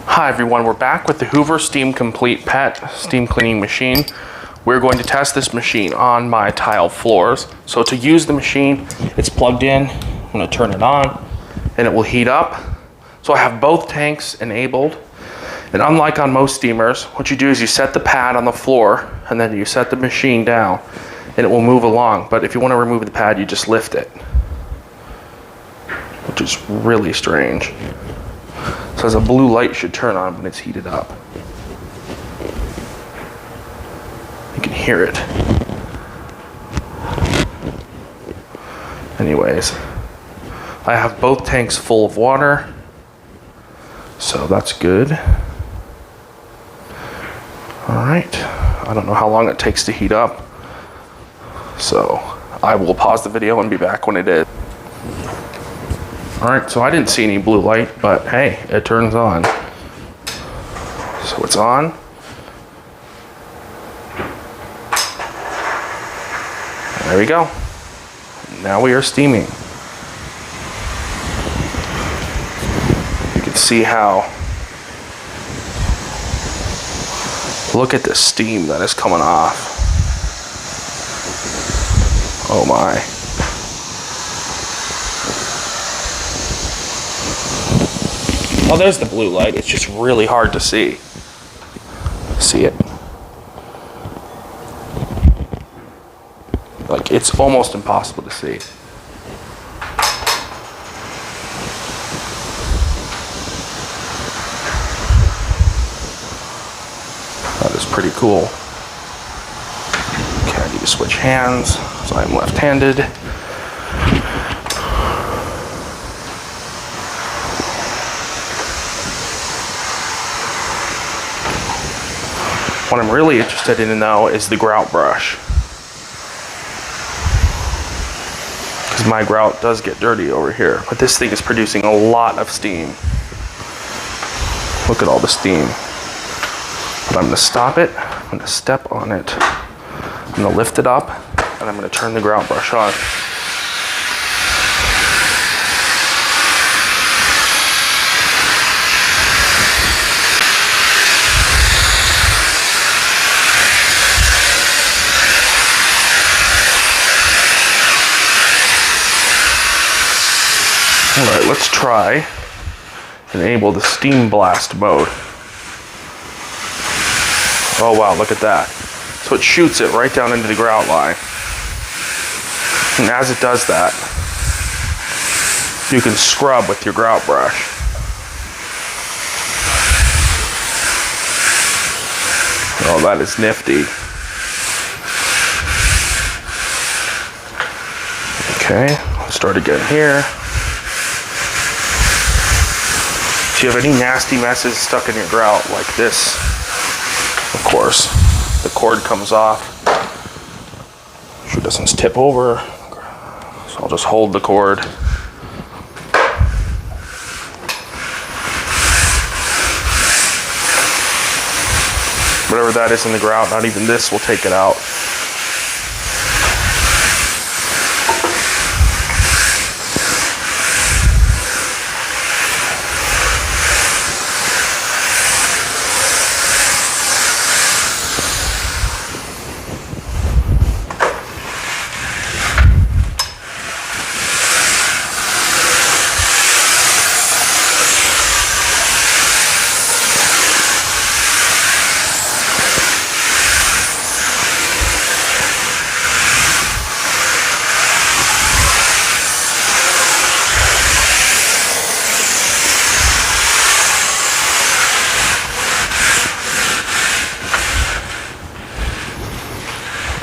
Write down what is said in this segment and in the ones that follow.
Hi everyone, we're back with the Hoover Steam Complete Pet steam cleaning machine. We're going to test this machine on my tile floors. So to use the machine, it's plugged in. I'm going to turn it on and it will heat up. So I have both tanks enabled. And unlike on most steamers, what you do is you set the pad on the floor and then you set the machine down and it will move along. But if you want to remove the pad, you just lift it, which is really strange. So as a blue light should turn on when it's heated up. You can hear it. Anyways, I have both tanks full of water, so that's good. All right, I don't know how long it takes to heat up, so I will pause the video and be back when it is. All right, so I didn't see any blue light, but hey, it turns on. So it's on. There we go. Now we are steaming. You can see how, look at the steam that is coming off. Oh my. Oh, there's the blue light. It's just really hard to see. See it? Like, it's almost impossible to see. That is pretty cool. Okay, I need to switch hands, so I'm left-handed. What I'm really interested in though is the grout brush, because my grout does get dirty over here, but this thing is producing a lot of steam. Look at all the steam. But I'm going to stop it, I'm going to step on it, I'm going to lift it up, and I'm going to turn the grout brush on. All right, let's try enable the steam blast mode. Oh wow, look at that. So it shoots it right down into the grout line. And as it does that, you can scrub with your grout brush. Oh, that is nifty. Okay, let's start again here. If you have any nasty messes stuck in your grout like this, of course, the cord comes off. Sure it doesn't tip over, so I'll just hold the cord. Whatever that is in the grout, not even this will take it out.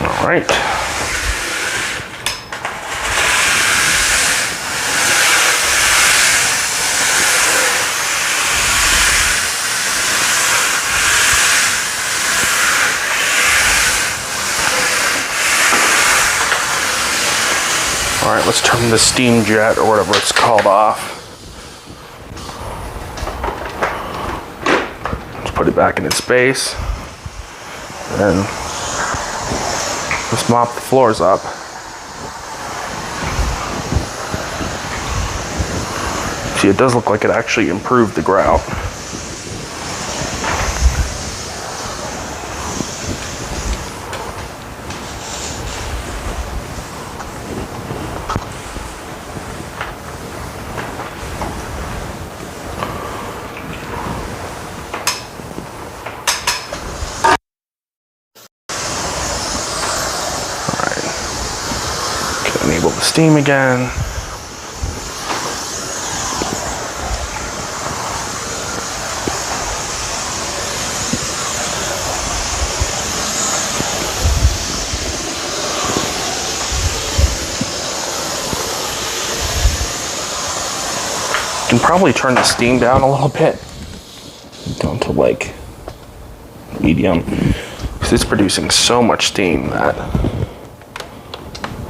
All right. All right, let's turn the steam jet or whatever it's called off. Let's put it back in its base. And let's mop the floors up. See, it does look like it actually improved the grout. steam again. You can probably turn the steam down a little bit, down to like medium, because it's producing so much steam that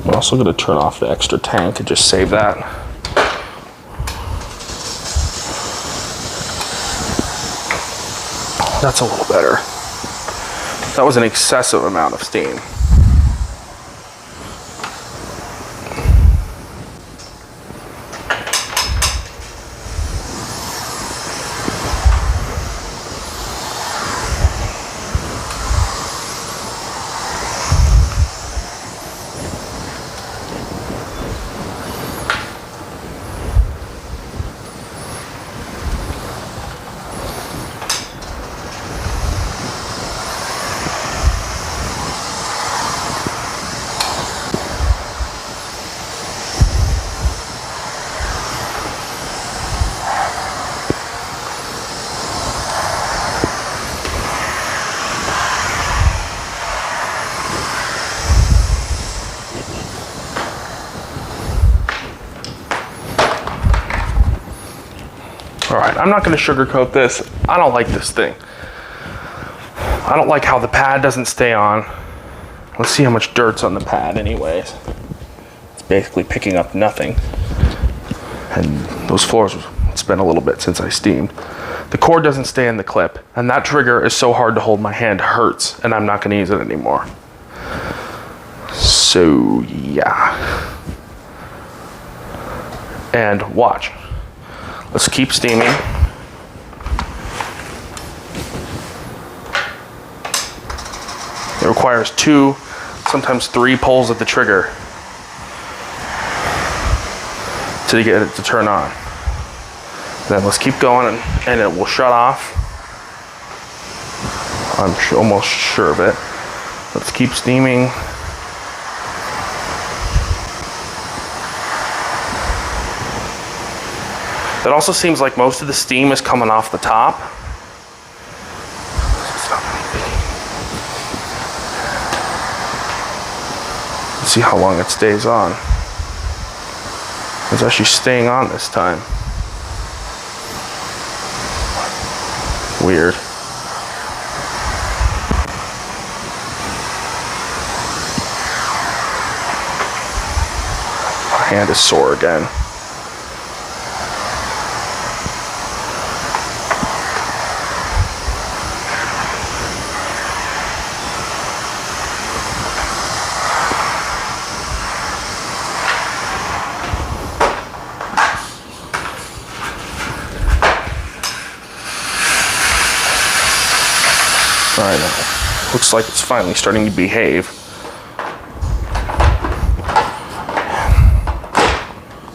I'm also going to turn off the extra tank and just save that. That's a little better. That was an excessive amount of steam. All right, I'm not gonna sugarcoat this. I don't like this thing. I don't like how the pad doesn't stay on. Let's see how much dirt's on the pad anyways. It's basically picking up nothing. And those floors, it's been a little bit since I steamed. The cord doesn't stay in the clip, and that trigger is so hard to hold, my hand hurts, and I'm not gonna use it anymore. So, yeah. And watch. Let's keep steaming. It requires 2, sometimes 3 pulls of the trigger to get it to turn on. Then let's keep going and it will shut off. I'm almost sure of it. Let's keep steaming. It also seems like most of the steam is coming off the top. Let's see how long it stays on. It's actually staying on this time. Weird. My hand is sore again. Alright, looks like it's finally starting to behave.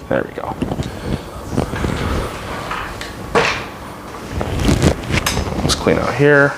There we go. Let's clean out here.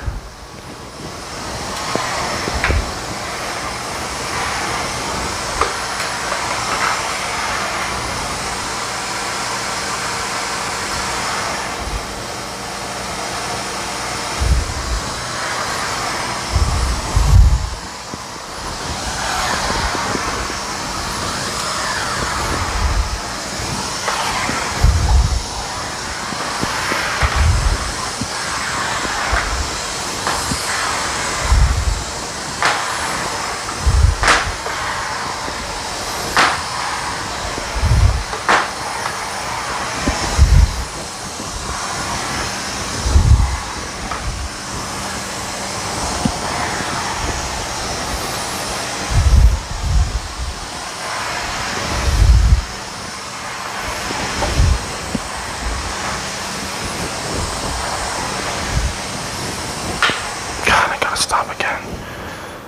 Stop again.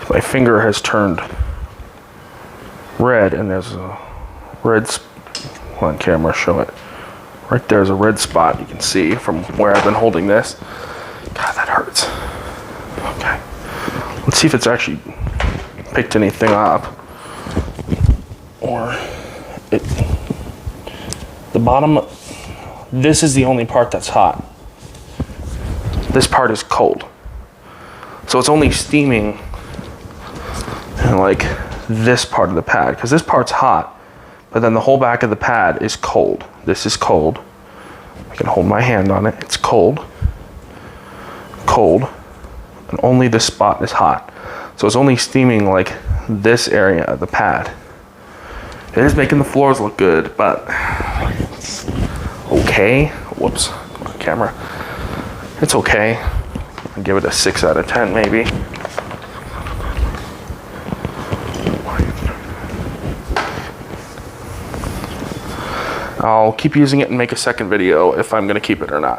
My finger has turned red, and there's a red on camera, show it. Right there's a red spot you can see from where I've been holding this. God, that hurts. Okay. Let's see if it's actually picked anything up or the bottom, this is the only part that's hot. This part is cold. So it's only steaming in like this part of the pad, because this part's hot, but then the whole back of the pad is cold. This is cold. I can hold my hand on it. It's cold. Cold. And only this spot is hot. So it's only steaming like this area of the pad. It is making the floors look good, but it's okay. Whoops, camera. It's okay. I'll give it a 6 out of 10 maybe. I'll keep using it and make a second video if I'm gonna keep it or not.